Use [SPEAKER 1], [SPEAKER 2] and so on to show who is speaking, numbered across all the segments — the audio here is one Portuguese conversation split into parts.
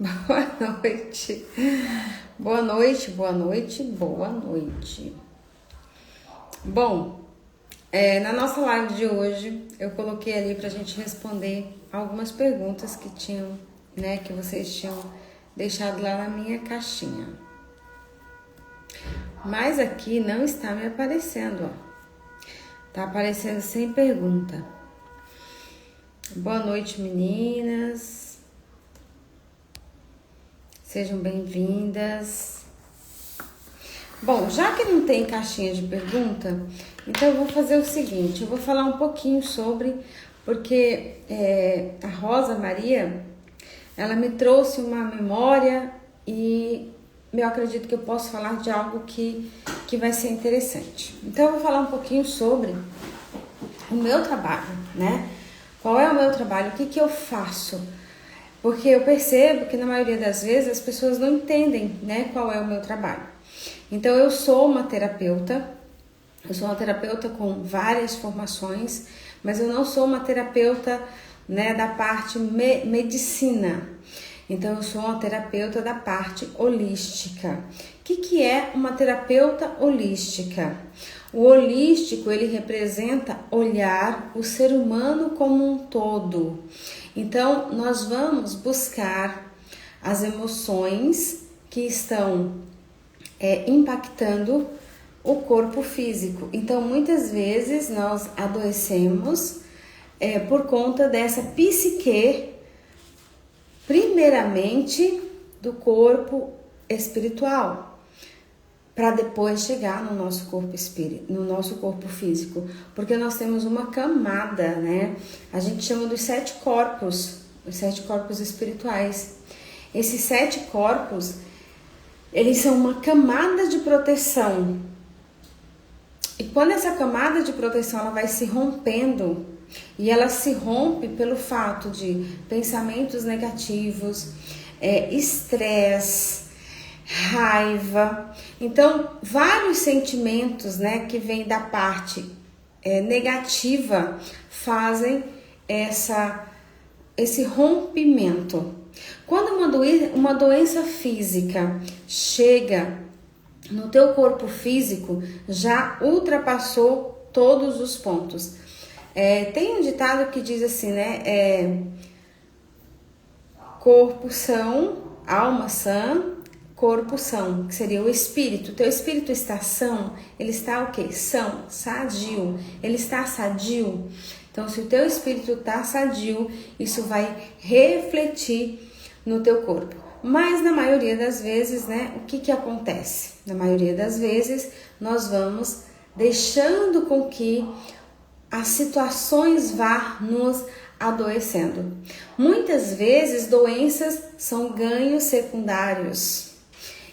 [SPEAKER 1] Boa noite. Boa noite, boa noite, boa noite. Bom, na nossa live de hoje, eu coloquei ali pra gente responder algumas perguntas que tinham, né, que vocês tinham deixado lá na minha caixinha. Mas aqui não está me aparecendo, ó. Tá aparecendo sem pergunta. Boa noite, meninas. Sejam bem-vindas. Bom, já que não tem caixinha de pergunta, então eu vou fazer o seguinte, eu vou falar um pouquinho sobre, porque a Rosa Maria, ela me trouxe uma memória e eu acredito que eu posso falar de algo que vai ser interessante. Então eu vou falar um pouquinho sobre o meu trabalho, né? Qual é o meu trabalho? O que eu faço? Porque eu percebo que na maioria das vezes as pessoas não entendem, né, qual é o meu trabalho. Então eu sou uma terapeuta com várias formações, mas eu não sou uma terapeuta, né, da parte medicina. Então eu sou uma terapeuta da parte holística. O que é uma terapeuta holística? O holístico, ele representa olhar o ser humano como um todo. Então, nós vamos buscar as emoções que estão impactando o corpo físico. Então, muitas vezes nós adoecemos por conta dessa psique, primeiramente do corpo espiritual, para depois chegar no nosso corpo no nosso corpo físico, porque nós temos uma camada, né? A gente chama dos 7 corpos, os 7 corpos espirituais. Esses 7 corpos, eles são uma camada de proteção. E quando essa camada de proteção ela vai se rompendo, e ela se rompe pelo fato de pensamentos negativos, estresse, raiva, então vários sentimentos, né, que vêm da parte negativa fazem esse rompimento. Quando uma doença física chega no teu corpo físico, já ultrapassou todos os pontos. Tem um ditado que diz assim, né, corpo são, alma sã, corpo são, que seria o espírito. Teu espírito está são, ele está o quê? São, sadio, ele está sadio. Então, se o teu espírito está sadio, isso vai refletir no teu corpo. Mas na maioria das vezes, né, o que acontece? Na maioria das vezes, nós vamos deixando com que as situações vá nos adoecendo. Muitas vezes, doenças são ganhos secundários.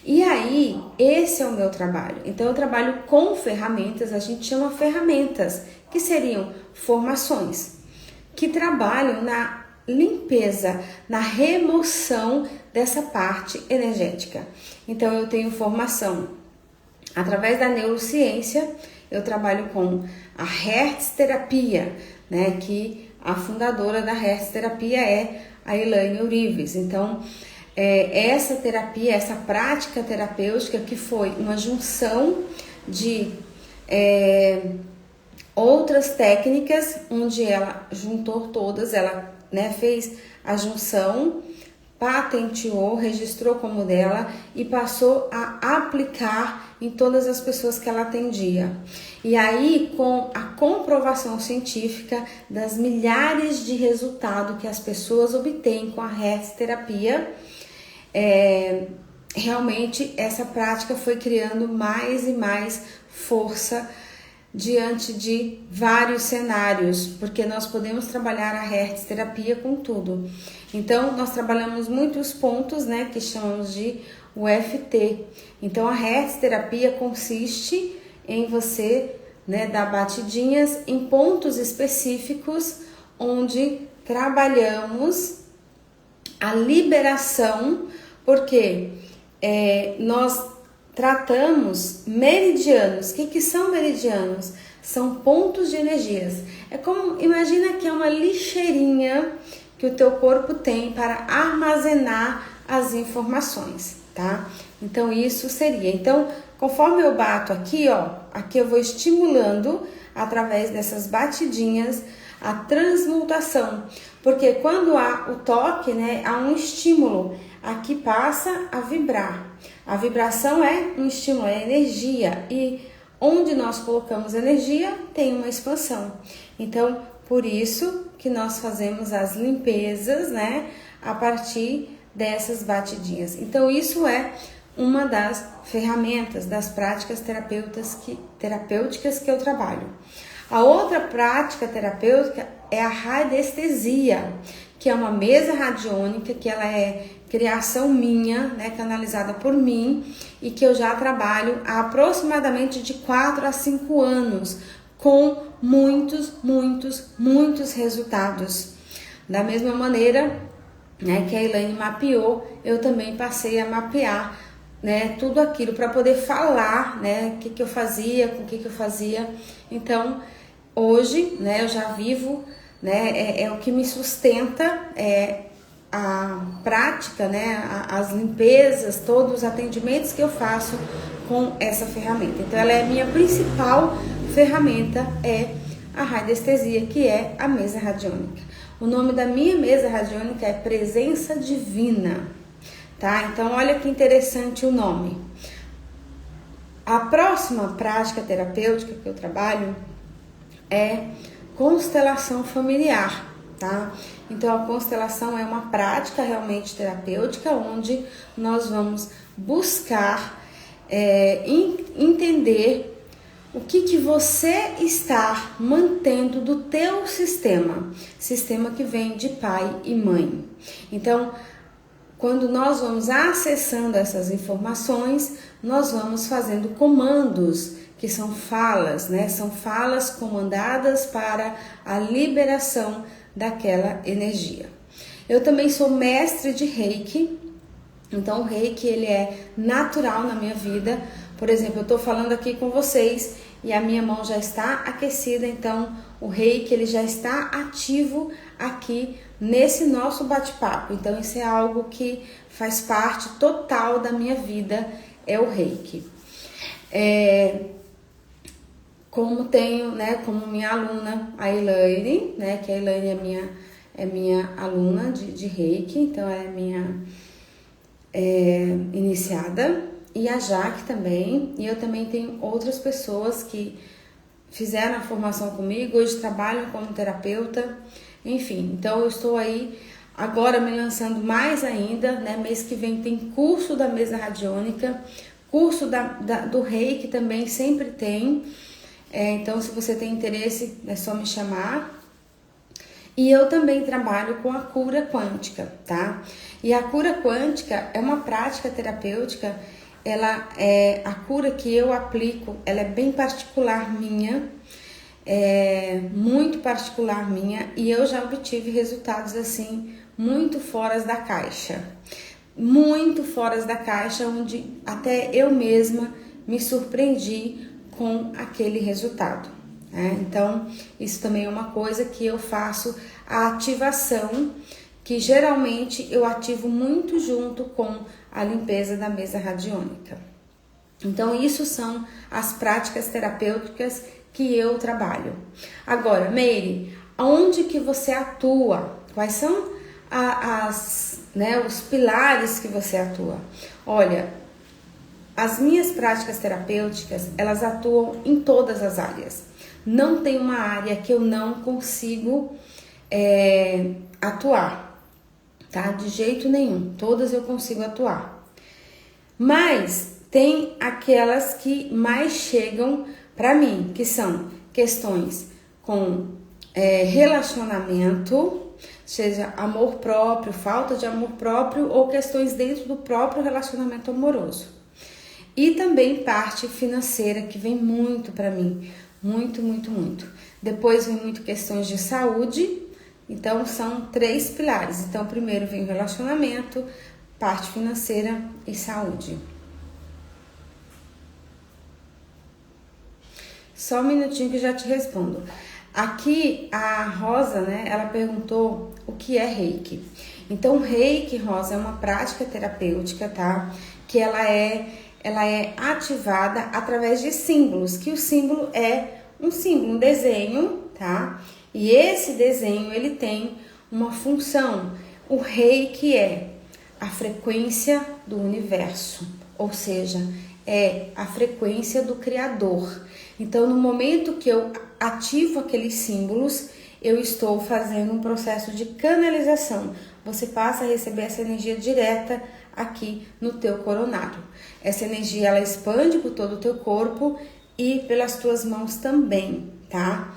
[SPEAKER 1] E aí, esse é o meu trabalho. Então, eu trabalho com ferramentas, a gente chama ferramentas, que seriam formações, que trabalham na limpeza, na remoção dessa parte energética. Então, eu tenho formação através da neurociência, eu trabalho com a Hertz Terapia, né, que a fundadora da Hertz Terapia é a Elaine Eurives. Então, essa terapia, essa prática terapêutica que foi uma junção de outras técnicas, onde ela juntou todas, ela, né, fez a junção, patenteou, registrou como dela e passou a aplicar em todas as pessoas que ela atendia. E aí, com a comprovação científica das milhares de resultados que as pessoas obtêm com a Hertz Terapia, realmente essa prática foi criando mais e mais força diante de vários cenários, porque nós podemos trabalhar a Hertz Terapia com tudo. Então, nós trabalhamos muitos pontos, né, que chamamos de UFT. Então, a Hertz Terapia consiste em você, né, dar batidinhas em pontos específicos onde trabalhamos a liberação, porque nós tratamos meridianos. O que são meridianos? São pontos de energias. É como, imagina que é uma lixeirinha que o teu corpo tem para armazenar as informações, tá? Então isso seria. Então, conforme eu bato aqui, ó, aqui eu vou estimulando através dessas batidinhas a transmutação, porque quando há o toque, né, há um estímulo, aqui passa a vibrar. A vibração é um estímulo, é energia, e onde nós colocamos energia tem uma expansão. Então, por isso que nós fazemos as limpezas, né, a partir dessas batidinhas. Então, isso é uma das ferramentas, das práticas terapêuticas que eu trabalho. A outra prática terapêutica é a radiestesia, que é uma mesa radiônica, que ela é criação minha, né, canalizada por mim, e que eu já trabalho há aproximadamente de 4 a 5 anos, com muitos resultados. Da mesma maneira, né, que a Elaine mapeou, eu também passei a mapear, né, tudo aquilo para poder falar, né, o que eu fazia, com o que eu fazia. Então, hoje, né, eu já vivo, né, é o que me sustenta, a prática, né, as limpezas, todos os atendimentos que eu faço com essa ferramenta. Então, ela é a minha principal ferramenta, é a radiestesia, que é a mesa radiônica. O nome da minha mesa radiônica é Presença Divina, tá? Então, olha que interessante o nome. A próxima prática terapêutica que eu trabalho é constelação familiar, tá? Então, a constelação é uma prática realmente terapêutica, onde nós vamos buscar entender o que você está mantendo do teu sistema que vem de pai e mãe. Então, quando nós vamos acessando essas informações, nós vamos fazendo comandos, que são falas, né? São falas comandadas para a liberação daquela energia. Eu também sou mestre de Reiki, então o Reiki ele é natural na minha vida. Por exemplo, eu estou falando aqui com vocês e a minha mão já está aquecida, então o Reiki ele já está ativo aqui nesse nosso bate-papo. Então isso é algo que faz parte total da minha vida, é o Reiki. Como tenho, né, como minha aluna, a Elaine, né, que a Elaine é minha aluna de Reiki, então ela é minha iniciada, e a Jaque também, e eu também tenho outras pessoas que fizeram a formação comigo, hoje trabalham como terapeuta, enfim, então eu estou aí agora me lançando mais ainda, né, mês que vem tem curso da mesa radiônica, curso do Reiki também sempre tem. Então, se você tem interesse, é só me chamar. E eu também trabalho com a cura quântica, tá? E a cura quântica é uma prática terapêutica, ela é a cura que eu aplico, ela é bem particular minha, muito particular minha, e eu já obtive resultados assim, muito fora da caixa. Muito fora da caixa, onde até eu mesma me surpreendi com aquele resultado, né? Então, isso também é uma coisa que eu faço, a ativação, que geralmente eu ativo muito junto com a limpeza da mesa radiônica. Então, isso são as práticas terapêuticas que eu trabalho. Agora, Meire, onde que você atua? Quais são os pilares que você atua? Olha, as minhas práticas terapêuticas, elas atuam em todas as áreas. Não tem uma área que eu não consigo atuar, tá? De jeito nenhum, todas eu consigo atuar. Mas tem aquelas que mais chegam para mim, que são questões com relacionamento, seja amor próprio, falta de amor próprio ou questões dentro do próprio relacionamento amoroso. E também parte financeira, que vem muito para mim, muito. Depois vem muito questões de saúde, então são 3 pilares. Então primeiro vem o relacionamento, parte financeira e saúde. Só um minutinho que eu já te respondo. Aqui a Rosa, né, ela perguntou o que é Reiki. Então, o Reiki, Rosa, é uma prática terapêutica, tá? Que ela é ativada através de símbolos, que o símbolo é um símbolo, um desenho, tá? E esse desenho, ele tem uma função. O Reiki é a frequência do universo, ou seja, é a frequência do Criador. Então, no momento que eu ativo aqueles símbolos, eu estou fazendo um processo de canalização. Você passa a receber essa energia direta aqui no teu coronário. Essa energia, ela expande por todo o teu corpo e pelas tuas mãos também, tá?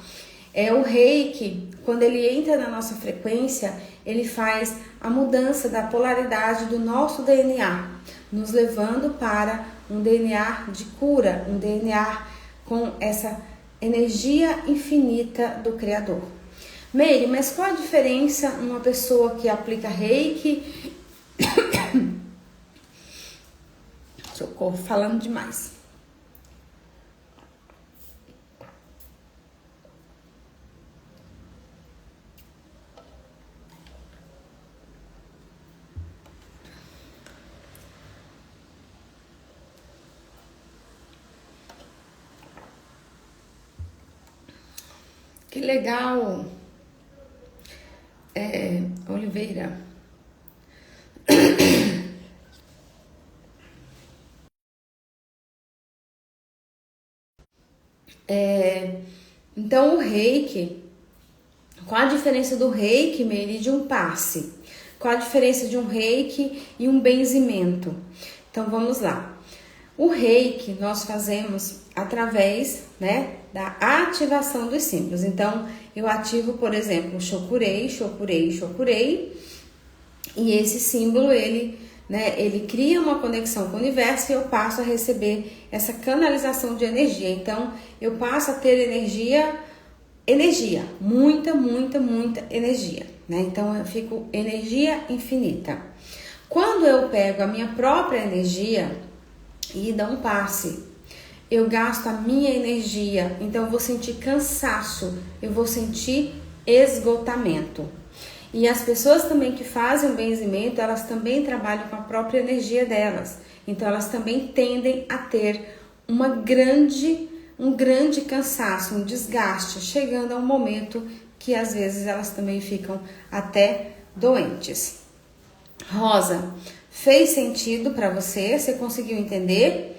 [SPEAKER 1] O Reiki, quando ele entra na nossa frequência, ele faz a mudança da polaridade do nosso DNA, nos levando para um DNA de cura, um DNA com essa energia infinita do Criador. Meire, mas qual a diferença uma pessoa que aplica Reiki? Socorro, falando demais. Que legal, Oliveira. Então, o Reiki, qual a diferença do Reiki, Meire, de um passe? Qual a diferença de um Reiki e um benzimento? Então, vamos lá. O Reiki nós fazemos através, né, da ativação dos símbolos. Então, eu ativo, por exemplo, Shokurei, Shokurei, Shokurei, e esse símbolo, ele cria uma conexão com o universo e eu passo a receber essa canalização de energia. Então, eu passo a ter energia, muita, muita, muita energia, né? Então, eu fico energia infinita. Quando eu pego a minha própria energia e dou um passe, eu gasto a minha energia, então eu vou sentir cansaço, eu vou sentir esgotamento. E as pessoas também que fazem o benzimento, elas também trabalham com a própria energia delas. Então elas também tendem a ter um grande cansaço, um desgaste, chegando a um momento que às vezes elas também ficam até doentes. Rosa, fez sentido para você? Você conseguiu entender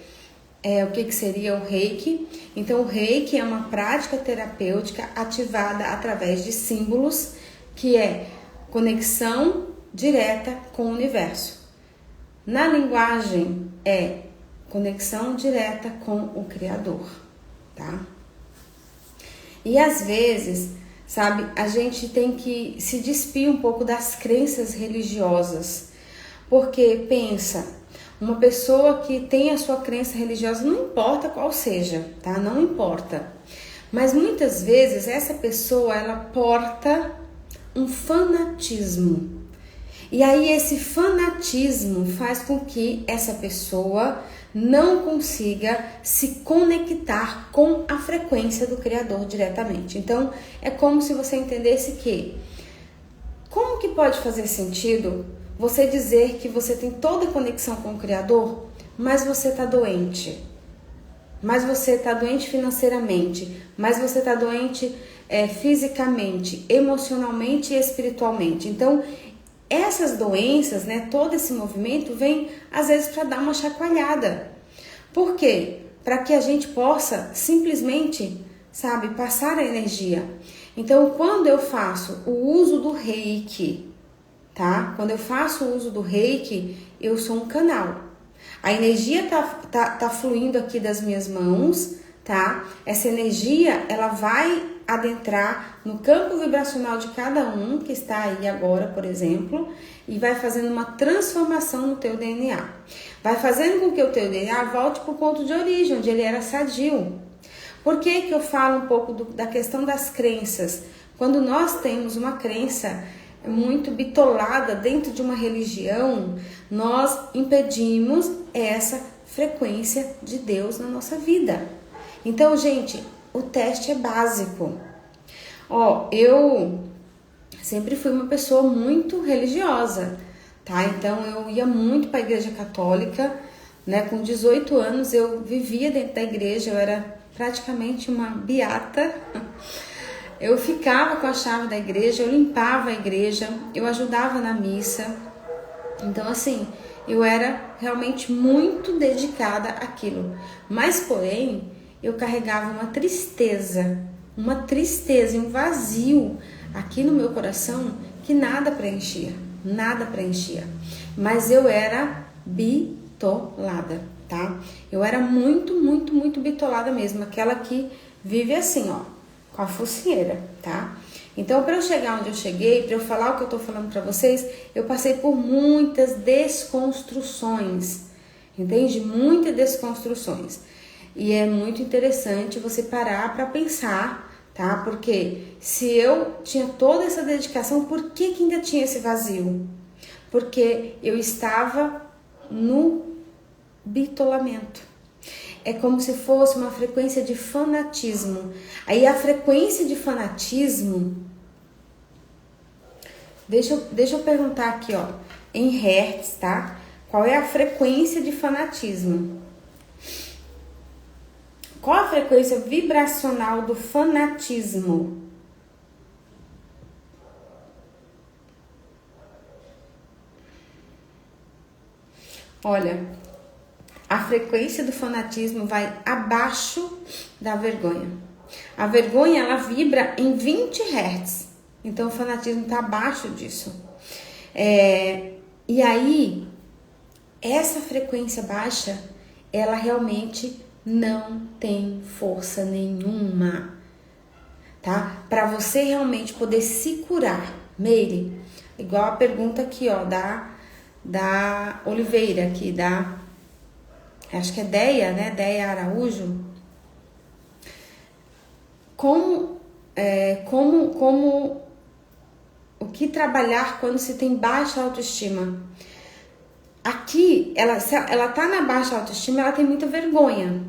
[SPEAKER 1] o que seria o Reiki? Então o Reiki é uma prática terapêutica ativada através de símbolos, que é conexão direta com o universo. Na linguagem é conexão direta com o Criador, tá? E às vezes, sabe, a gente tem que se despir um pouco das crenças religiosas, porque pensa, uma pessoa que tem a sua crença religiosa, não importa qual seja, tá? Não importa. Mas muitas vezes essa pessoa, ela porta um fanatismo. E aí esse fanatismo faz com que essa pessoa não consiga se conectar com a frequência do Criador diretamente. Então, é como se você entendesse que, como que pode fazer sentido você dizer que você tem toda a conexão com o Criador, mas você está doente? Mas você está doente financeiramente, mas você está doente fisicamente, emocionalmente e espiritualmente. Então, essas doenças, né, todo esse movimento vem às vezes para dar uma chacoalhada. Por quê? Para que a gente possa simplesmente, sabe, passar a energia. Então, quando eu faço o uso do Reiki, tá? Quando eu faço o uso do Reiki, eu sou um canal. A energia tá fluindo aqui das minhas mãos, tá? Essa energia, ela vai adentrar no campo vibracional de cada um que está aí agora, por exemplo, e vai fazendo uma transformação no teu DNA. Vai fazendo com que o teu DNA volte para o ponto de origem, onde ele era sadio. Por que que eu falo um pouco da questão das crenças? Quando nós temos uma crença muito bitolada dentro de uma religião, nós impedimos essa frequência de Deus na nossa vida. Então, gente, o teste é básico. sempre fui uma pessoa muito religiosa, tá? Então eu ia muito para a igreja católica, né? Com 18 anos eu vivia dentro da igreja, eu era praticamente uma beata. Eu ficava com a chave da igreja, eu limpava a igreja, eu ajudava na missa. Então assim, eu era realmente muito dedicada àquilo. Mas porém, eu carregava uma tristeza e um vazio aqui no meu coração que nada preenchia. Mas eu era bitolada, tá? Eu era muito bitolada mesmo, aquela que vive assim, ó, com a focinheira, tá? Então, para eu chegar onde eu cheguei, para eu falar o que eu tô falando para vocês, eu passei por muitas desconstruções, entende? Muitas desconstruções. E é muito interessante você parar para pensar, tá? Porque se eu tinha toda essa dedicação, por que ainda tinha esse vazio? Porque eu estava no bitolamento. É como se fosse uma frequência de fanatismo. Aí a frequência de fanatismo, deixa eu perguntar aqui, ó, em hertz, tá? Qual é a frequência de fanatismo? Qual a frequência vibracional do fanatismo? Olha, a frequência do fanatismo vai abaixo da vergonha. A vergonha, ela vibra em 20 Hz. Então, o fanatismo está abaixo disso. E aí, essa frequência baixa, ela realmente não tem força nenhuma, tá? Para você realmente poder se curar. Meire, igual a pergunta aqui, ó, da Oliveira, aqui, acho que é Deia, né? Deia Araújo. O que trabalhar quando se tem baixa autoestima? Aqui, ela tá na baixa autoestima, ela tem muita vergonha,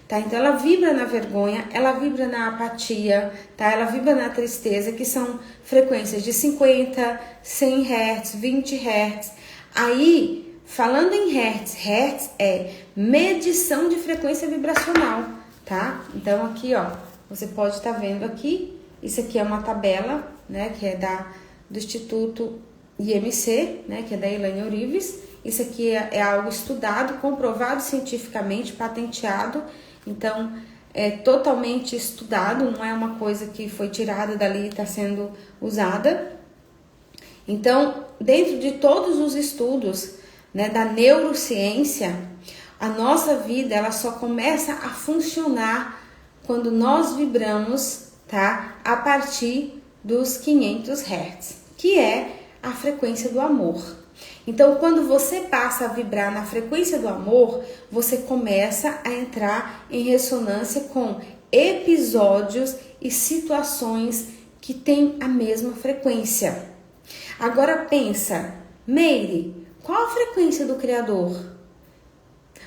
[SPEAKER 1] tá? Então, ela vibra na vergonha, ela vibra na apatia, tá? Ela vibra na tristeza, que são frequências de 50, 100 Hz, 20 Hz. Aí, falando em Hertz é medição de frequência vibracional, tá? Então, aqui, ó, você pode estar vendo aqui, isso aqui é uma tabela, né, que é do Instituto IMC, né, que é da Elaine Orives. Isso aqui é algo estudado, comprovado cientificamente, patenteado. Então, é totalmente estudado, não é uma coisa que foi tirada dali e está sendo usada. Então, dentro de todos os estudos, né, da neurociência, a nossa vida ela só começa a funcionar quando nós vibramos, tá, a partir dos 500 Hz, que é a frequência do amor. Então, quando você passa a vibrar na frequência do amor, você começa a entrar em ressonância com episódios e situações que têm a mesma frequência. Agora pensa, Meire, qual a frequência do Criador?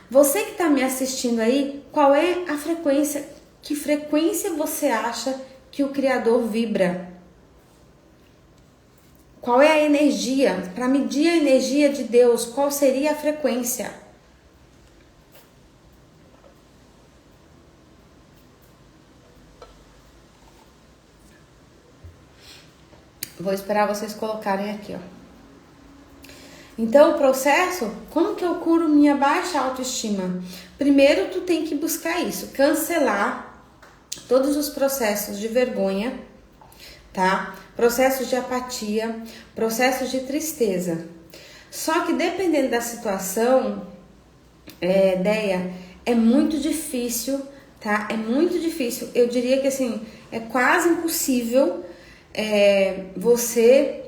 [SPEAKER 1] Você que está me assistindo aí, qual é a frequência? Que frequência você acha que o Criador vibra? Qual é a energia? Para medir a energia de Deus, qual seria a frequência? Vou esperar vocês colocarem aqui, ó. Então, o processo, como que eu curo minha baixa autoestima? Primeiro, tu tem que buscar isso, cancelar todos os processos de vergonha, tá? Processos de apatia, processos de tristeza. Só que dependendo da situação, Deia, é muito difícil, tá? É muito difícil. Eu diria que assim, é quase impossível você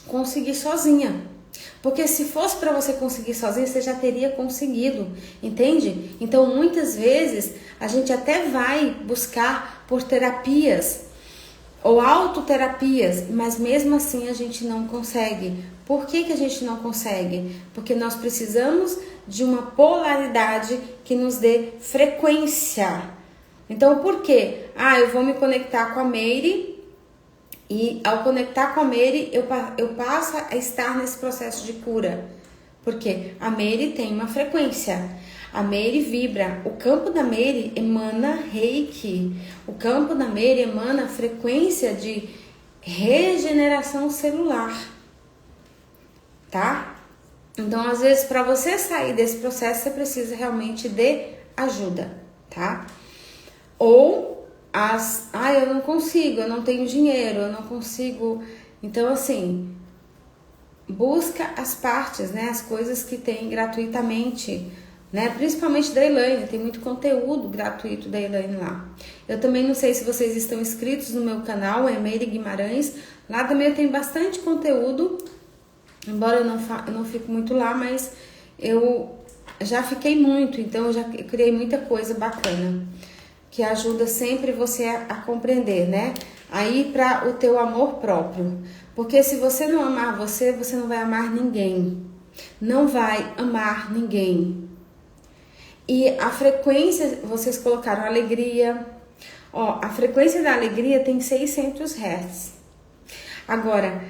[SPEAKER 1] conseguir sozinha. Porque se fosse para você conseguir sozinha, você já teria conseguido, entende? Então, muitas vezes, a gente até vai buscar por terapias ou autoterapias, mas mesmo assim a gente não consegue. Por que a gente não consegue? Porque nós precisamos de uma polaridade que nos dê frequência. Então, por quê? Eu vou me conectar com a Meire E ao conectar com a Mary, eu passo a estar nesse processo de cura. Porque a Mary tem uma frequência. A Mary vibra. O campo da Mary emana reiki. O campo da Mary emana frequência de regeneração celular. Tá? Então, às vezes, para você sair desse processo, você precisa realmente de ajuda, tá? Ou eu não consigo, eu não tenho dinheiro, eu não consigo. Então, assim, busca as partes, né? As coisas que tem gratuitamente, né? Principalmente da Elaine, tem muito conteúdo gratuito da Elaine lá. Eu também não sei se vocês estão inscritos no meu canal, é Meire Guimarães. Lá também eu tenho bastante conteúdo, embora eu não fico muito lá, mas eu já fiquei muito, então eu criei muita coisa bacana, que ajuda sempre você a compreender, né? Aí para o teu amor próprio. Porque se você não amar você, você não vai amar ninguém. Não vai amar ninguém. E a frequência, vocês colocaram alegria. Ó, a frequência da alegria tem 600 Hz. Agora,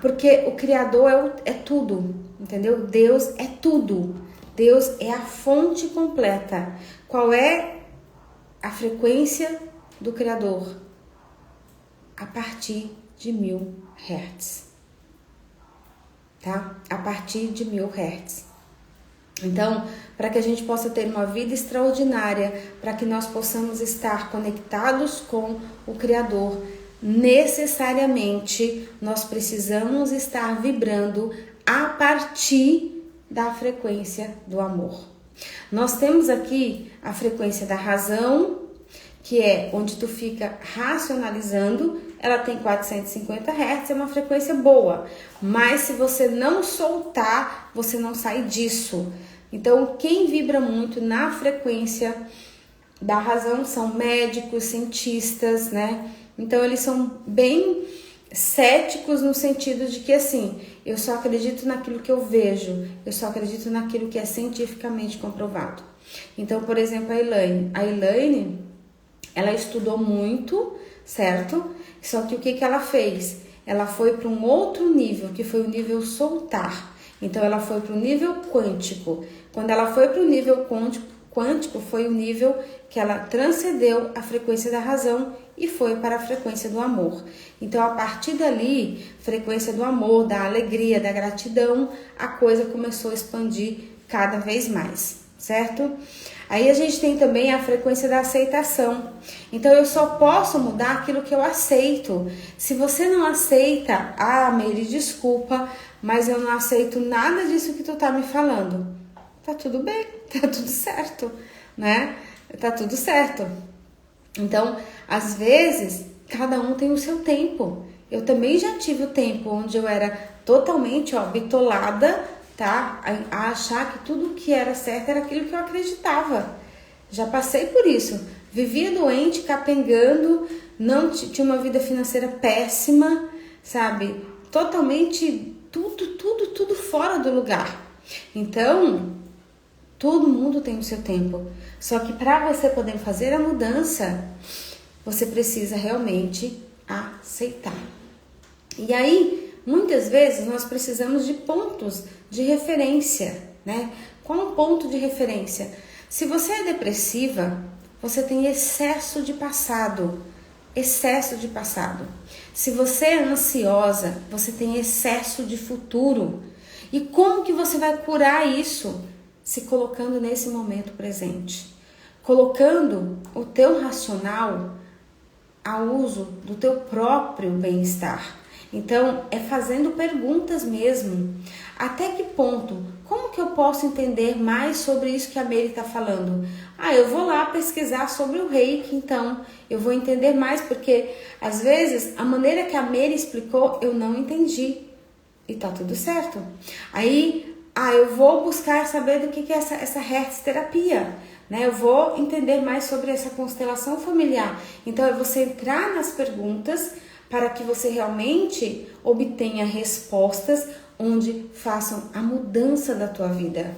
[SPEAKER 1] porque o Criador é tudo, entendeu? Deus é tudo. Deus é a fonte completa. Qual é a frequência do Criador? A partir de 1000 Hz. Tá? A partir de 1000 Hz. Então, para que a gente possa ter uma vida extraordinária, para que nós possamos estar conectados com o Criador, necessariamente nós precisamos estar vibrando a partir da frequência do amor. Nós temos aqui a frequência da razão, que é onde tu fica racionalizando, ela tem 450 Hz, é uma frequência boa, mas se você não soltar, você não sai disso. Então, quem vibra muito na frequência da razão são médicos, cientistas, né? Então, eles são bem céticos no sentido de que, assim, eu só acredito naquilo que eu vejo, eu só acredito naquilo que é cientificamente comprovado. Então, por exemplo, a Elaine, ela estudou muito, certo? Só que o que ela fez? Ela foi para um outro nível, que foi o nível soltar. Então, ela foi para o nível quântico. Quando ela foi para o nível quântico, foi o nível que ela transcendeu a frequência da razão e foi para a frequência do amor. Então, a partir dali, frequência do amor, da alegria, da gratidão, a coisa começou a expandir cada vez mais, certo? Aí a gente tem também a frequência da aceitação. Então, eu só posso mudar aquilo que eu aceito. Se você não aceita, Meire, desculpa, mas eu não aceito nada disso que tu tá me falando. Tá tudo bem, tá tudo certo, né? Tá tudo certo. Então, às vezes, cada um tem o seu tempo. Eu também já tive o tempo onde eu era totalmente, bitolada, tá? A achar que tudo que era certo era aquilo que eu acreditava. Já passei por isso. Vivia doente, capengando, não tinha uma vida financeira péssima, sabe? Totalmente, tudo fora do lugar. Então, todo mundo tem o seu tempo. Só que para você poder fazer a mudança, você precisa realmente aceitar. E aí, muitas vezes, nós precisamos de pontos de referência, né? Qual um ponto de referência? Se você é depressiva, você tem excesso de passado. Excesso de passado. Se você é ansiosa, você tem excesso de futuro. E como que você vai curar isso? Se colocando nesse momento presente. Colocando o teu racional ao uso do teu próprio bem-estar. Então, é fazendo perguntas mesmo. Até que ponto? Como que eu posso entender mais sobre isso que a Meire está falando? Eu vou lá pesquisar sobre o reiki, então. Eu vou entender mais, porque às vezes a maneira que a Meire explicou, eu não entendi. E tá tudo certo. Aí, eu vou buscar saber do que é essa Hertz terapia, né? Eu vou entender mais sobre essa constelação familiar. Então, é você entrar nas perguntas para que você realmente obtenha respostas onde façam a mudança da tua vida.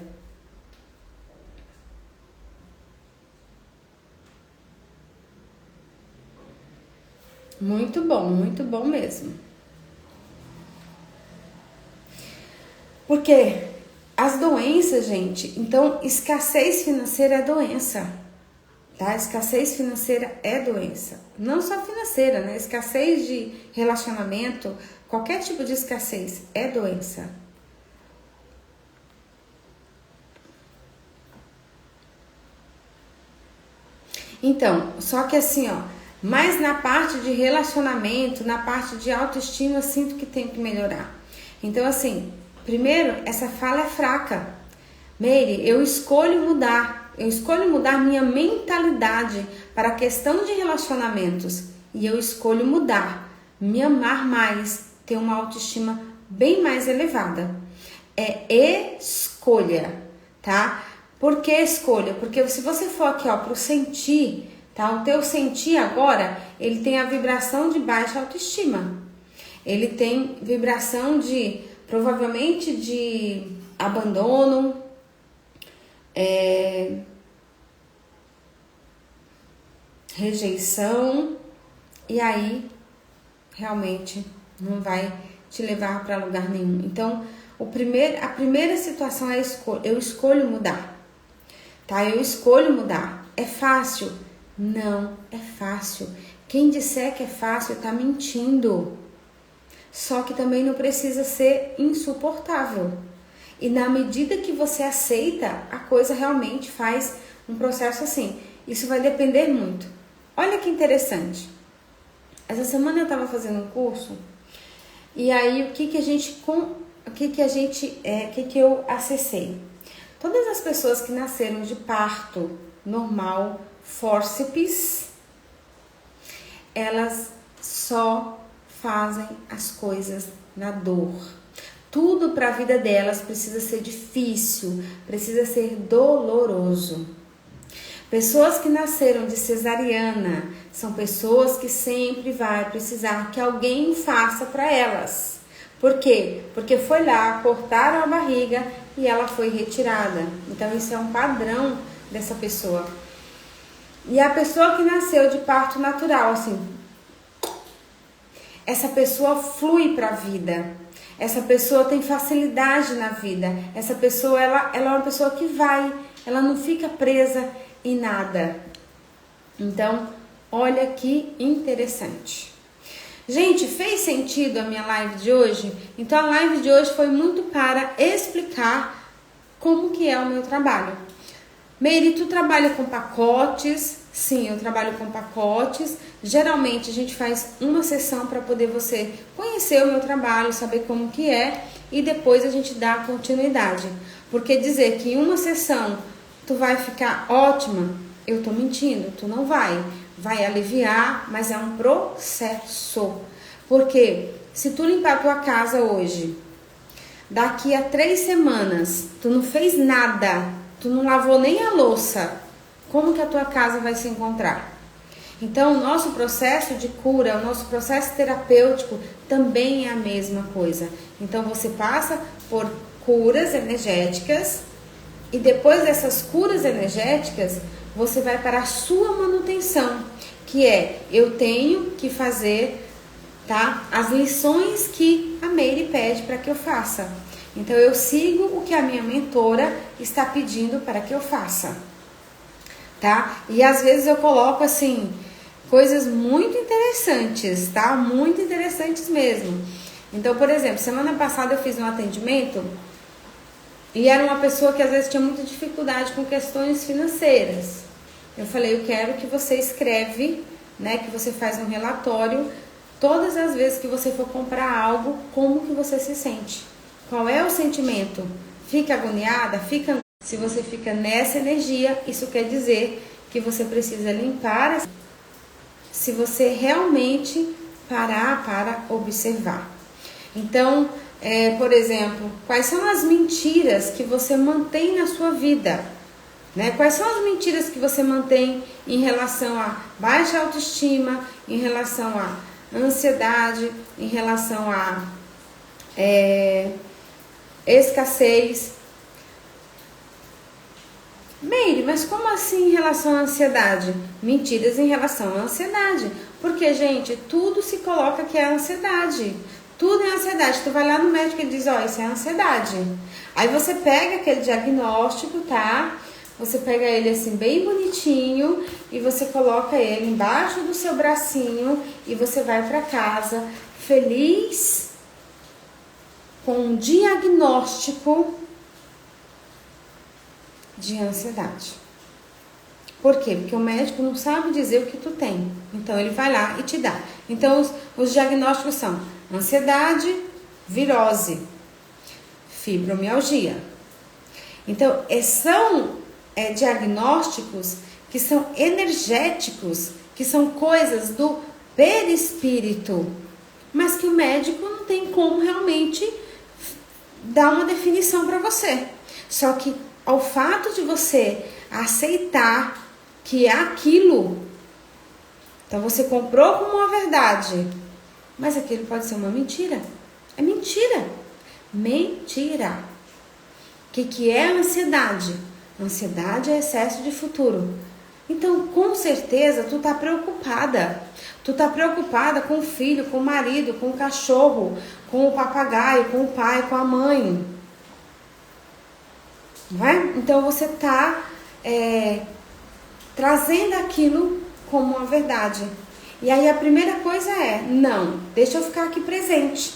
[SPEAKER 1] muito bom mesmo. Porque as doenças, gente, então escassez financeira é doença, tá? Escassez financeira é doença. Não só financeira, né? Escassez de relacionamento, qualquer tipo de escassez é doença. Então, só que assim, ó, mas na parte de relacionamento, na parte de autoestima, eu sinto que tem que melhorar. Então, assim, primeiro, essa fala é fraca. Meire, eu escolho mudar minha mentalidade para a questão de relacionamentos. E eu escolho mudar, me amar mais, ter uma autoestima bem mais elevada. É escolha, tá? Por que escolha? Porque se você for aqui, ó, pro sentir, tá? O teu sentir agora, ele tem a vibração de baixa autoestima. Ele tem vibração de, provavelmente, de abandono, rejeição, e aí realmente não vai te levar para lugar nenhum. Então, a primeira situação é eu escolho mudar. Tá? Eu escolho mudar. É fácil? Não é fácil. Quem disser que é fácil tá mentindo. Só que também não precisa ser insuportável. E na medida que você aceita, a coisa realmente faz um processo assim. Isso vai depender muito. Olha que interessante. Essa semana eu estava fazendo um curso e aí o que eu acessei? Todas as pessoas que nasceram de parto normal, fórceps, elas só fazem as coisas na dor. Tudo para a vida delas precisa ser difícil, precisa ser doloroso. Pessoas que nasceram de cesariana são pessoas que sempre vai precisar que alguém faça para elas. Por quê? Porque foi lá, cortaram a barriga e ela foi retirada. Então isso é um padrão dessa pessoa. E a pessoa que nasceu de parto natural, assim, essa pessoa flui para a vida. Essa pessoa tem facilidade na vida. Essa pessoa, ela é uma pessoa que vai, ela não fica presa em nada. Então, olha que interessante. Gente, fez sentido a minha live de hoje? Então, a live de hoje foi muito para explicar como que é o meu trabalho. Meire, tu trabalha com pacotes? Sim, eu trabalho com pacotes. Geralmente a gente faz uma sessão para poder você conhecer o meu trabalho, saber como que é e depois a gente dá continuidade. Porque dizer que em uma sessão tu vai ficar ótima, eu tô mentindo, tu não vai. Vai aliviar, mas é um processo. Porque se tu limpar a tua casa hoje, daqui a 3 semanas, tu não fez nada, tu não lavou nem a louça, como que a tua casa vai se encontrar? Então, o nosso processo de cura, o nosso processo terapêutico também é a mesma coisa. Então, você passa por curas energéticas e depois dessas curas energéticas, você vai para a sua manutenção, que é, eu tenho que fazer, tá, as lições que a Meire pede para que eu faça. Então, eu sigo o que a minha mentora está pedindo para que eu faça, tá? E às vezes eu coloco, assim, coisas muito interessantes, tá? Muito interessantes mesmo. Então, por exemplo, semana passada eu fiz um atendimento e era uma pessoa que às vezes tinha muita dificuldade com questões financeiras. Eu falei, eu quero que você escreve, né, que você faz um relatório todas as vezes que você for comprar algo, como que você se sente. Qual é o sentimento? Fica agoniada? Se você fica nessa energia, isso quer dizer que você precisa limpar. Se você realmente parar para observar. Então, por exemplo, quais são as mentiras que você mantém na sua vida? Né? Quais são as mentiras que você mantém em relação a baixa autoestima, em relação a ansiedade, em relação a escassez? Meire, mas como assim em relação à ansiedade? Mentiras em relação à ansiedade. Porque, gente, tudo se coloca que é ansiedade. Tudo é ansiedade. Tu vai lá no médico e ele diz, ó, isso é ansiedade. Aí você pega aquele diagnóstico, tá? Você pega ele assim bem bonitinho e você coloca ele embaixo do seu bracinho e você vai pra casa feliz com um diagnóstico de ansiedade. Por quê? Porque o médico não sabe dizer o que tu tem. Então ele vai lá e te dá. Então os diagnósticos são ansiedade, virose, fibromialgia. Então são diagnósticos que são energéticos, que são coisas do perispírito, mas que o médico não tem como realmente dar uma definição para você. Só que ao fato de você aceitar que é aquilo, então você comprou como uma verdade, mas aquilo pode ser uma mentira. É mentira. Mentira. O que é ansiedade? Ansiedade é excesso de futuro. Então, com certeza, tu tá preocupada. Tu tá preocupada com o filho, com o marido, com o cachorro, com o papagaio, com o pai, com a mãe. Não é? Então, você tá trazendo aquilo como uma verdade. E aí, a primeira coisa é, não, deixa eu ficar aqui presente.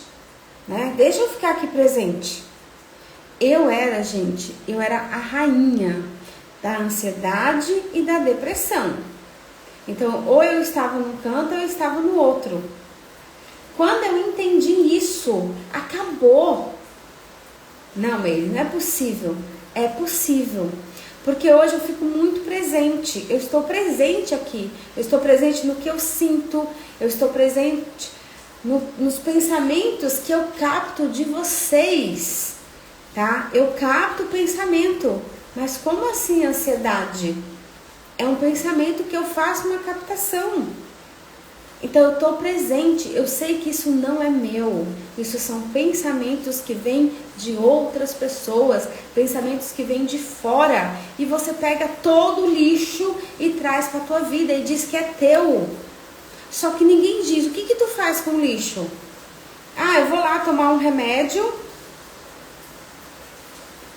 [SPEAKER 1] Né? Deixa eu ficar aqui presente. Eu era a rainha da ansiedade e da depressão. Então, ou eu estava num canto ou eu estava no outro. Quando eu entendi isso, acabou. Não, Meire, não é possível. É possível. Porque hoje eu fico muito presente. Eu estou presente aqui. Eu estou presente no que eu sinto. Eu estou presente nos pensamentos que eu capto de vocês. Tá? Eu capto o pensamento, mas como assim ansiedade? É um pensamento que eu faço uma captação. Então eu estou presente, eu sei que isso não é meu, isso são pensamentos que vêm de outras pessoas, pensamentos que vêm de fora, e você pega todo o lixo e traz para a tua vida e diz que é teu. Só que ninguém diz, o que tu faz com o lixo? Ah, eu vou lá tomar um remédio,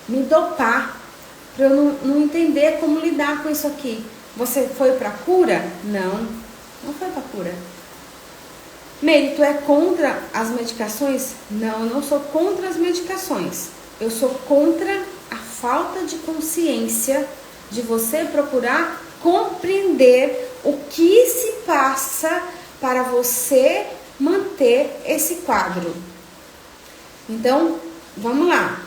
[SPEAKER 1] me dopar, para eu não entender como lidar com isso aqui. Você foi para cura? Não foi para cura. Meire, tu é contra as medicações? Não, eu não sou contra as medicações. Eu sou contra a falta de consciência de você procurar compreender o que se passa para você manter esse quadro. Então, vamos lá.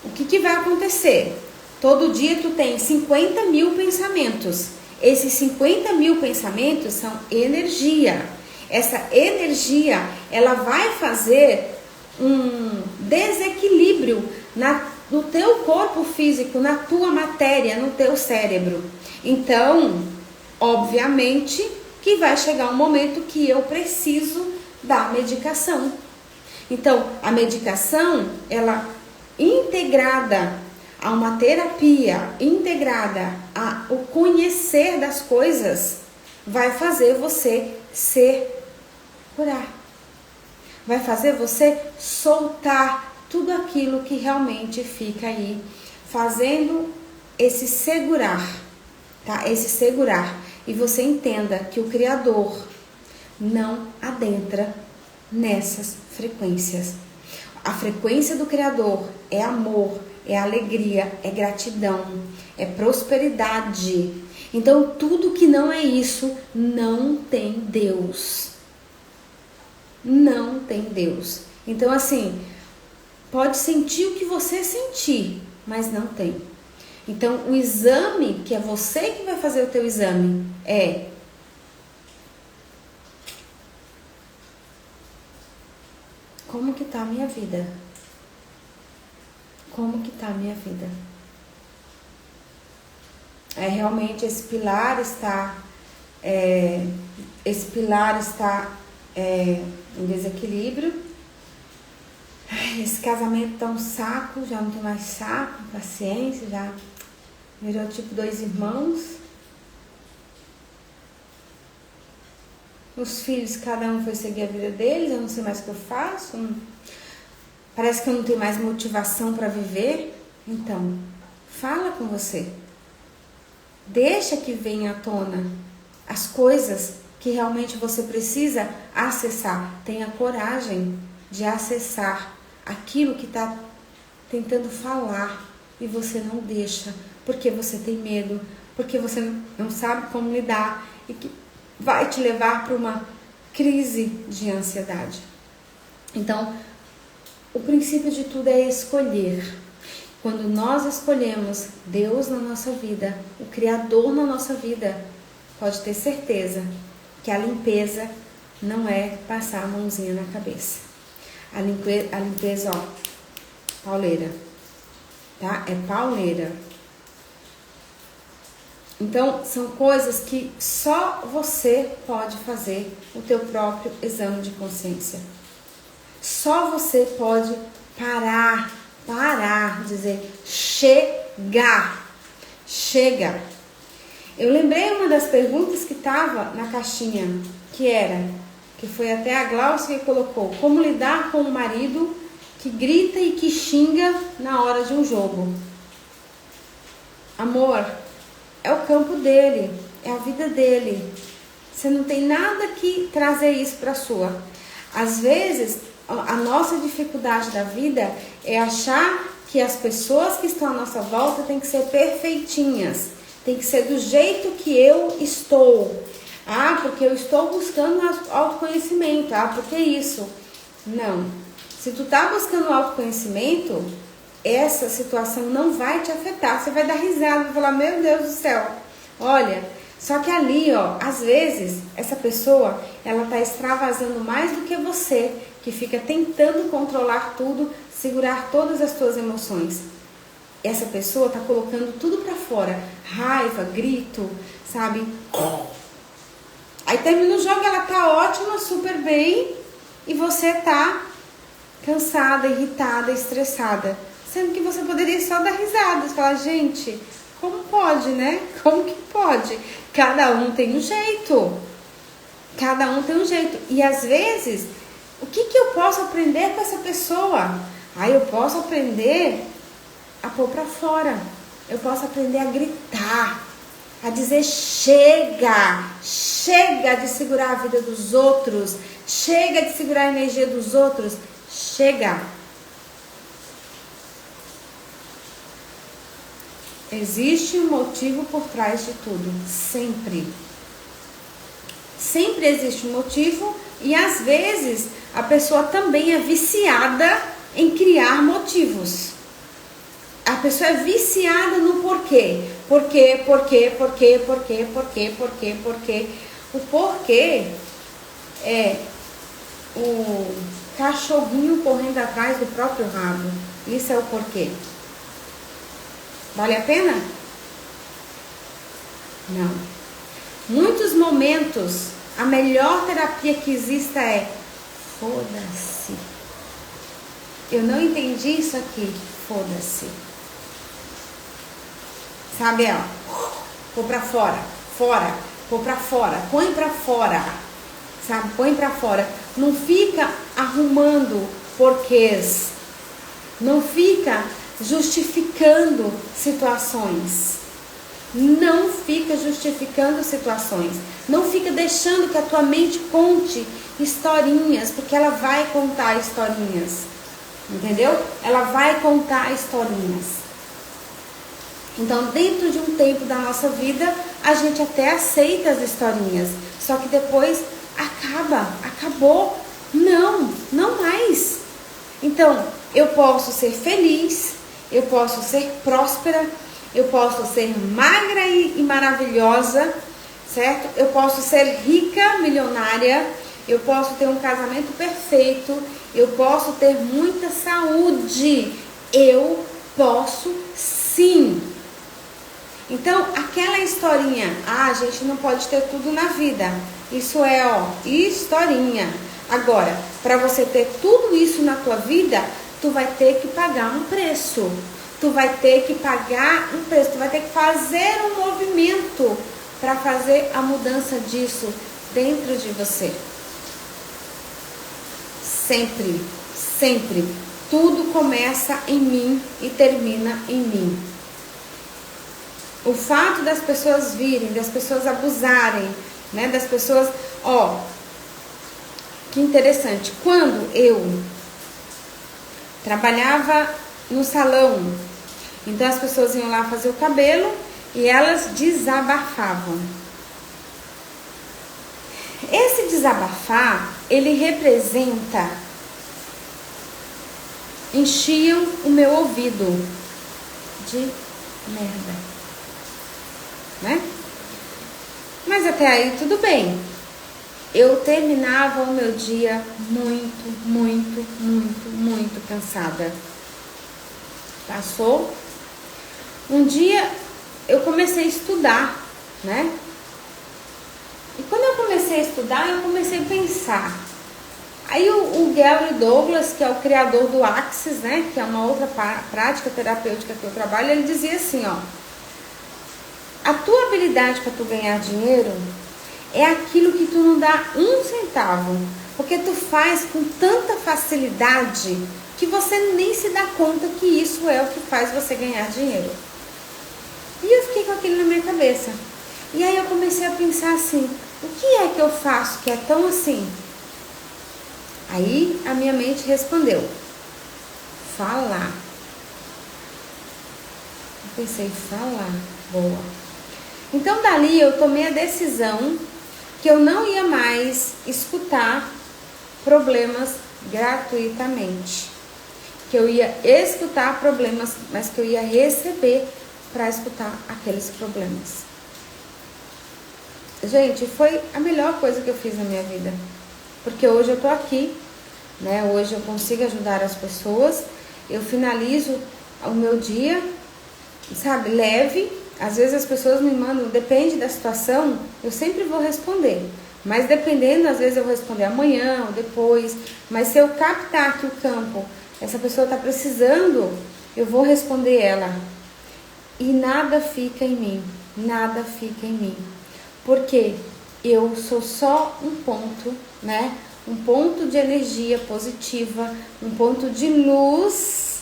[SPEAKER 1] O que vai acontecer? Todo dia tu tem 50 mil pensamentos. Esses 50 mil pensamentos são energia. Essa energia, ela vai fazer um desequilíbrio no teu corpo físico, na tua matéria, no teu cérebro. Então, obviamente, que vai chegar um momento que eu preciso da medicação. Então, a medicação, ela integrada a uma terapia, integrada ao conhecer das coisas, vai fazer você curar. Vai fazer você soltar tudo aquilo que realmente fica aí, fazendo esse segurar, tá? Esse segurar. E você entenda que o Criador não adentra nessas frequências. A frequência do Criador é amor, é alegria, é gratidão, é prosperidade. Então, tudo que não é isso, não tem Deus. Não tem Deus. Então, assim, pode sentir o que você sentir, mas não tem. Então, o exame, que é você que vai fazer o teu exame, é: como que tá a minha vida? Como que tá a minha vida? Realmente esse pilar está em desequilíbrio. Esse casamento tá um saco, já não tem mais saco, paciência, já virou tipo 2 irmãos. Os filhos, cada um foi seguir a vida deles, eu não sei mais o que eu faço. Parece que eu não tenho mais motivação para viver. Então, fala com você. Deixa que venha à tona as coisas que realmente você precisa acessar. Tenha coragem de acessar aquilo que está tentando falar e você não deixa, porque você tem medo, porque você não sabe como lidar e que vai te levar para uma crise de ansiedade. Então, o princípio de tudo é escolher. Quando nós escolhemos Deus na nossa vida, o Criador na nossa vida, pode ter certeza que a limpeza não é passar a mãozinha na cabeça. A limpeza, ó, pauleira, tá? É pauleira. Então, são coisas que só você pode fazer o teu próprio exame de consciência. Só você pode parar, dizer, chega. Eu lembrei uma das perguntas que estava na caixinha, que foi até a Glaucia que colocou: como lidar com um marido que grita e que xinga na hora de um jogo? Amor, é o campo dele, é a vida dele. Você não tem nada que trazer isso para a sua. Às vezes, a nossa dificuldade da vida é achar que as pessoas que estão à nossa volta têm que ser perfeitinhas. Tem que ser do jeito que eu estou. Ah, porque eu estou buscando autoconhecimento. Ah, porque isso? Não. Se tu tá buscando autoconhecimento, essa situação não vai te afetar. Você vai dar risada, vai falar, meu Deus do céu. Olha, só que ali, ó, às vezes, essa pessoa, ela tá extravasando mais do que você, que fica tentando controlar tudo, segurar todas as tuas emoções. Essa pessoa tá colocando tudo pra fora. Raiva, grito, sabe? Aí termina o jogo, ela tá ótima, super bem, e você tá cansada, irritada, estressada. Sendo que você poderia só dar risada, falar, gente, como pode, né? Como que pode? Cada um tem um jeito. Cada um tem um jeito. E às vezes, o que eu posso aprender com essa pessoa? Eu posso aprender a pôr pra fora. Eu posso aprender a gritar, a dizer chega de segurar a vida dos outros, chega de segurar a energia dos outros, chega. Existe um motivo por trás de tudo, sempre. Sempre existe um motivo e às vezes a pessoa também é viciada em criar motivos. A pessoa é viciada no porquê. Porquê. O porquê é o cachorrinho correndo atrás do próprio rabo. Isso é o porquê. Vale a pena? Não. Muitos momentos, a melhor terapia que existe é foda-se. Eu não entendi isso aqui. Foda-se. Sabe, ó, pôr pra fora, pôr pra fora, põe pra fora, sabe, põe pra fora. Não fica arrumando porquês, não fica justificando situações, não fica justificando situações, não fica deixando que a tua mente conte historinhas, porque ela vai contar historinhas, entendeu? Ela vai contar historinhas. Então, dentro de um tempo da nossa vida, a gente até aceita as historinhas. Só que depois acabou. Não mais. Então, eu posso ser feliz, eu posso ser próspera, eu posso ser magra e maravilhosa, certo? Eu posso ser rica, milionária, eu posso ter um casamento perfeito, eu posso ter muita saúde. Eu posso sim. Então, aquela historinha, a gente não pode ter tudo na vida. Isso é, ó, historinha. Agora, para você ter tudo isso na tua vida, tu vai ter que pagar um preço. Tu vai ter que pagar um preço. Tu vai ter que fazer um movimento para fazer a mudança disso dentro de você. Sempre, sempre. Tudo começa em mim e termina em mim. O fato das pessoas virem, das pessoas abusarem, né? Das pessoas... Ó, que interessante. Quando eu trabalhava no salão, então as pessoas iam lá fazer o cabelo e elas desabafavam. Esse desabafar, ele representa, enchiam o meu ouvido de merda, né? Mas até aí tudo bem. Eu terminava o meu dia muito cansada. Passou. Um dia eu comecei a estudar, né? E quando eu comecei a estudar, eu comecei a pensar. Aí o Gary Douglas, que é o criador do Axis, né? Que é uma outra prática terapêutica que eu trabalho, ele dizia assim, ó. A tua habilidade para tu ganhar dinheiro é aquilo que tu não dá um centavo. Porque tu faz com tanta facilidade que você nem se dá conta que isso é o que faz você ganhar dinheiro. E eu fiquei com aquilo na minha cabeça. E aí eu comecei a pensar assim, o que é que eu faço que é tão assim? Aí a minha mente respondeu, falar. Eu pensei, falar, boa. Então dali eu tomei a decisão que eu não ia mais escutar problemas gratuitamente. Que eu ia escutar problemas, mas que eu ia receber para escutar aqueles problemas. Gente, foi a melhor coisa que eu fiz na minha vida. Porque hoje eu tô aqui, né? Hoje eu consigo ajudar as pessoas. Eu finalizo o meu dia, sabe, leve. Às vezes as pessoas me mandam, depende da situação, eu sempre vou responder. Mas dependendo, às vezes eu vou responder amanhã ou depois. Mas se eu captar que o campo, essa pessoa está precisando, eu vou responder ela. E nada fica em mim, nada fica em mim. Porque eu sou só um ponto, né? Um ponto de energia positiva, um ponto de luz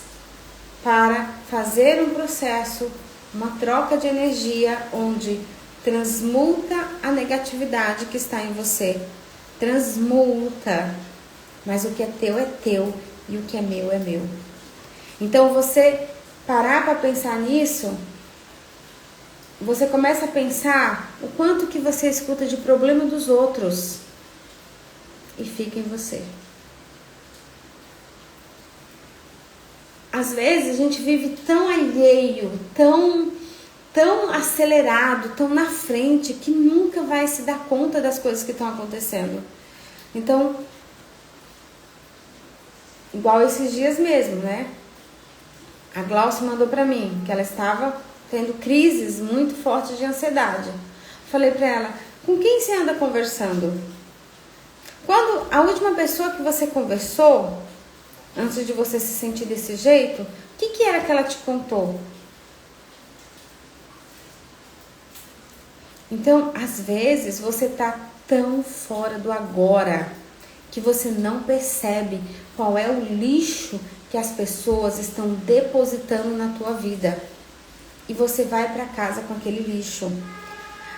[SPEAKER 1] para fazer um processo, uma troca de energia onde transmuta a negatividade que está em você. Transmuta. Mas o que é teu e o que é meu. Então você parar para pensar nisso, você começa a pensar o quanto que você escuta de problema dos outros e fica em você. Às vezes a gente vive tão alheio, tão acelerado, tão na frente, que nunca vai se dar conta das coisas que estão acontecendo. Então, igual esses dias mesmo, né? A Glaucia mandou pra mim que ela estava tendo crises muito fortes de ansiedade. Falei pra ela, com quem você anda conversando? Quando a última pessoa que você conversou, antes de você se sentir desse jeito, o que era que ela te contou? Então, às vezes, você tá tão fora do agora que você não percebe qual é o lixo que as pessoas estão depositando na tua vida. E você vai para casa com aquele lixo.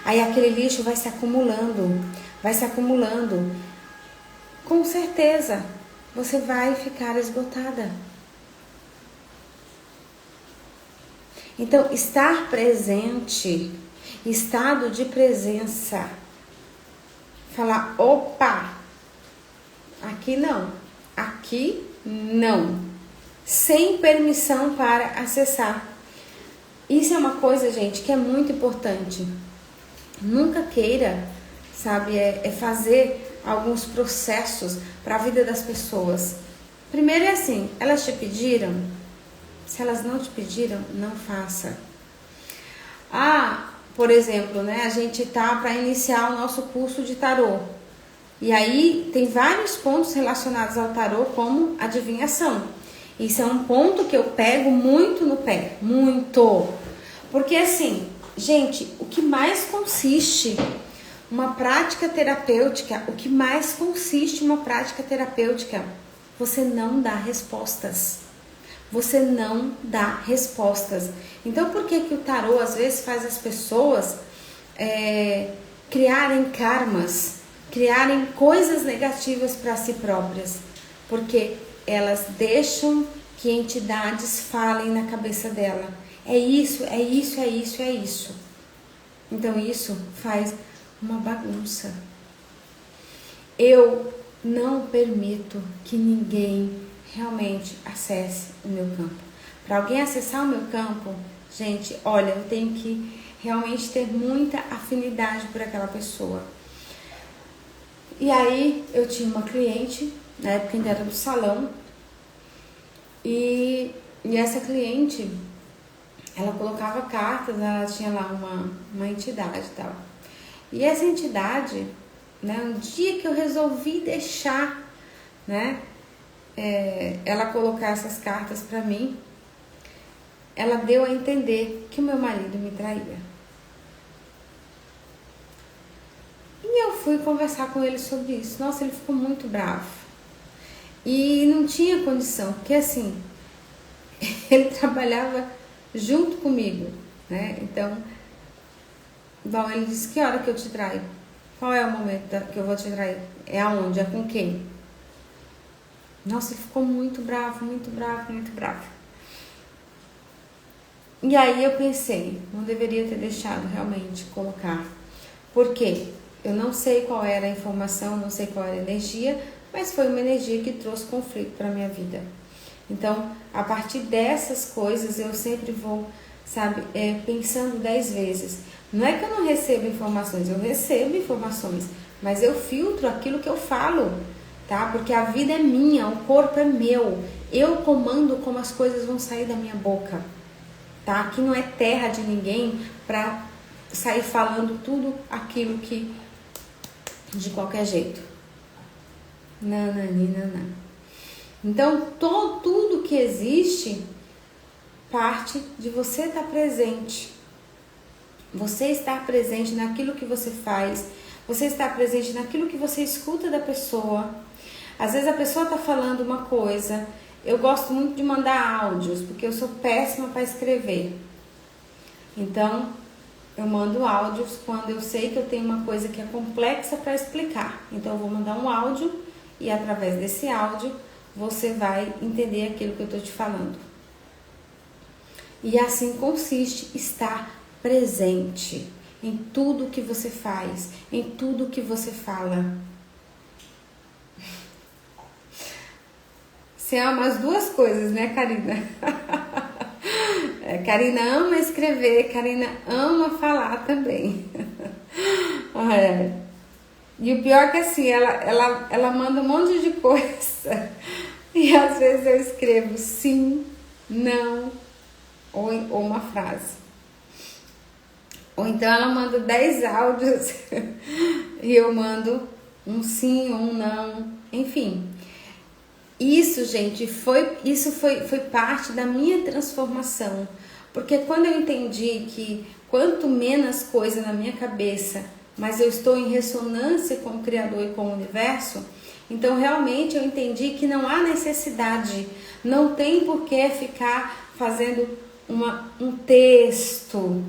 [SPEAKER 1] Aí aquele lixo vai se acumulando, Com certeza, você vai ficar esgotada. Então, estar presente, estado de presença. Falar, opa, aqui não. Sem permissão para acessar. Isso é uma coisa, gente, que é muito importante. Nunca queira, sabe, fazer alguns processos para a vida das pessoas. Primeiro é assim, elas te pediram? Se elas não te pediram, não faça. Por exemplo, né, a gente tá para iniciar o nosso curso de tarô. E aí tem vários pontos relacionados ao tarô, como adivinhação. Isso é um ponto que eu pego muito no pé, muito. Porque assim, gente, o que mais consiste Uma prática terapêutica, o que mais consiste em uma prática terapêutica? Você não dá respostas. Você não dá respostas. Então, por que o tarô às vezes faz as pessoas criarem karmas, criarem coisas negativas para si próprias? Porque elas deixam que entidades falem na cabeça dela. É isso, é isso, é isso, é isso. Então isso faz uma bagunça. Eu não permito que ninguém realmente acesse o meu campo. Para alguém acessar o meu campo, gente, olha, eu tenho que realmente ter muita afinidade por aquela pessoa. E aí eu tinha uma cliente, na época ainda era do salão, e essa cliente, ela colocava cartas, ela tinha lá uma entidade e tal. E essa entidade, né, um dia que eu resolvi deixar, né, ela colocar essas cartas para mim, ela deu a entender que o meu marido me traía. E eu fui conversar com ele sobre isso. Nossa, ele ficou muito bravo. E não tinha condição, porque assim, ele trabalhava junto comigo, né? Então, bom, ele disse: que hora que eu te traio? Qual é o momento que eu vou te trair? É aonde? É com quem? Nossa, ele ficou muito bravo, muito bravo, muito bravo. E aí eu pensei, não deveria ter deixado realmente colocar. Por quê? Eu não sei qual era a informação, não sei qual era a energia, mas foi uma energia que trouxe conflito para minha vida. Então, a partir dessas coisas, eu sempre vou, sabe, pensando 10 vezes. Não é que eu não recebo informações, eu recebo informações, mas eu filtro aquilo que eu falo, tá? Porque a vida é minha, o corpo é meu. Eu comando como as coisas vão sair da minha boca, tá? Aqui não é terra de ninguém para sair falando tudo aquilo que de qualquer jeito. Não. Então, tudo que existe parte de você estar presente. Você estar presente naquilo que você faz, você estar presente naquilo que você escuta da pessoa. Às vezes a pessoa está falando uma coisa, eu gosto muito de mandar áudios, porque eu sou péssima para escrever. Então, eu mando áudios quando eu sei que eu tenho uma coisa que é complexa para explicar. Então, eu vou mandar um áudio e através desse áudio você vai entender aquilo que eu estou te falando. E assim consiste estar presente em tudo que você faz, em tudo que você fala. Você ama as duas coisas, né, Karina? Karina ama escrever, Karina ama falar também. E o pior é que assim, ela manda um monte de coisa. E às vezes eu escrevo sim, não, ou uma frase. Ou então ela manda 10 áudios e eu mando um sim ou um não, enfim. Isso, gente, foi parte da minha transformação. Porque quando eu entendi que quanto menos coisa na minha cabeça, mas eu estou em ressonância com o Criador e com o Universo, então realmente eu entendi que não há necessidade, não tem por que ficar fazendo um texto,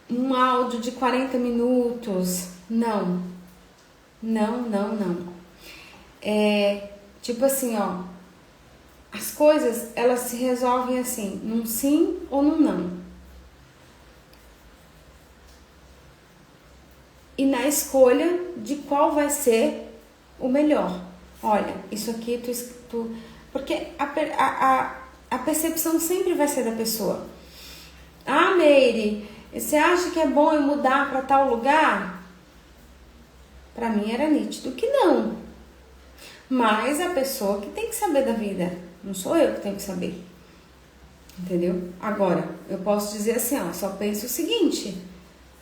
[SPEAKER 1] um áudio de 40 minutos. Não. Tipo assim, ó, as coisas, elas se resolvem assim, num sim ou num não. E na escolha de qual vai ser o melhor. Olha, isso aqui porque a percepção sempre vai ser da pessoa. Ah, Meire, você acha que é bom eu mudar para tal lugar? Para mim era nítido que não. Mas a pessoa que tem que saber da vida, não sou eu que tenho que saber. Entendeu? Agora, eu posso dizer assim, ó, só penso o seguinte: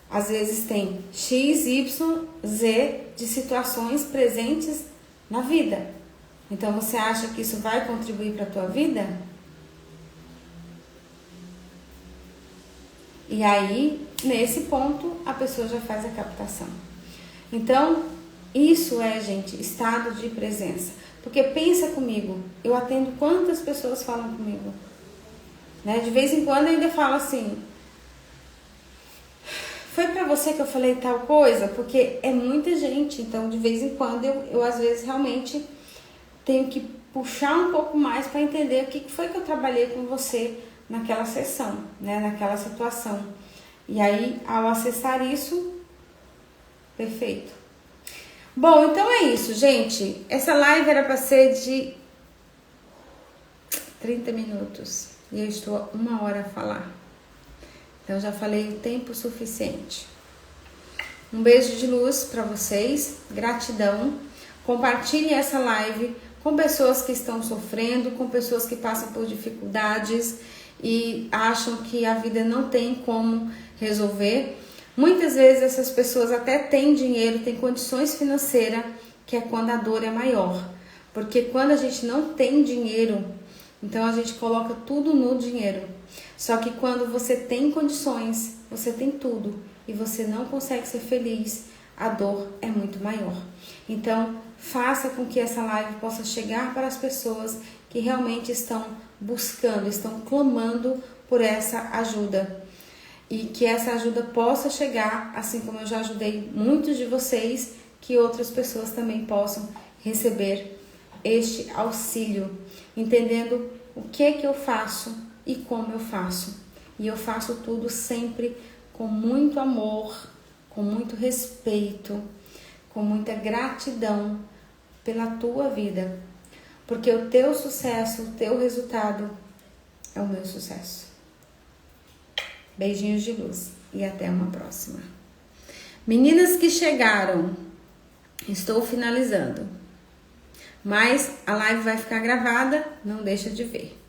[SPEAKER 1] às vezes tem X, Y, Z de situações presentes na vida. Então você acha que isso vai contribuir para a tua vida? E aí, nesse ponto, a pessoa já faz a captação. Então, isso é, gente, estado de presença. Porque pensa comigo, eu atendo quantas pessoas falam comigo? Né? De vez em quando eu ainda falo assim, foi pra você que eu falei tal coisa? Porque é muita gente, então de vez em quando eu às vezes realmente tenho que puxar um pouco mais para entender o que foi que eu trabalhei com você naquela sessão, né? Naquela situação. E aí, ao acessar isso, perfeito. Bom, então é isso, gente. Essa live era para ser de 30 minutos e eu estou 1 hora a falar. Então já falei o tempo suficiente. Um beijo de luz para vocês, gratidão. Compartilhe essa live com pessoas que estão sofrendo, com pessoas que passam por dificuldades e acham que a vida não tem como resolver. Muitas vezes essas pessoas até têm dinheiro, têm condições financeiras, que é quando a dor é maior. Porque quando a gente não tem dinheiro, então a gente coloca tudo no dinheiro. Só que quando você tem condições, você tem tudo e você não consegue ser feliz, a dor é muito maior. Então, faça com que essa live possa chegar para as pessoas que realmente estão buscando, estão clamando por essa ajuda. E que essa ajuda possa chegar, assim como eu já ajudei muitos de vocês, que outras pessoas também possam receber este auxílio, entendendo o que é que eu faço e como eu faço. E eu faço tudo sempre com muito amor, com muito respeito, com muita gratidão pela tua vida. Porque o teu sucesso, o teu resultado é o meu sucesso. Beijinhos de luz e até uma próxima. Meninas que chegaram, estou finalizando. Mas a live vai ficar gravada, não deixa de ver.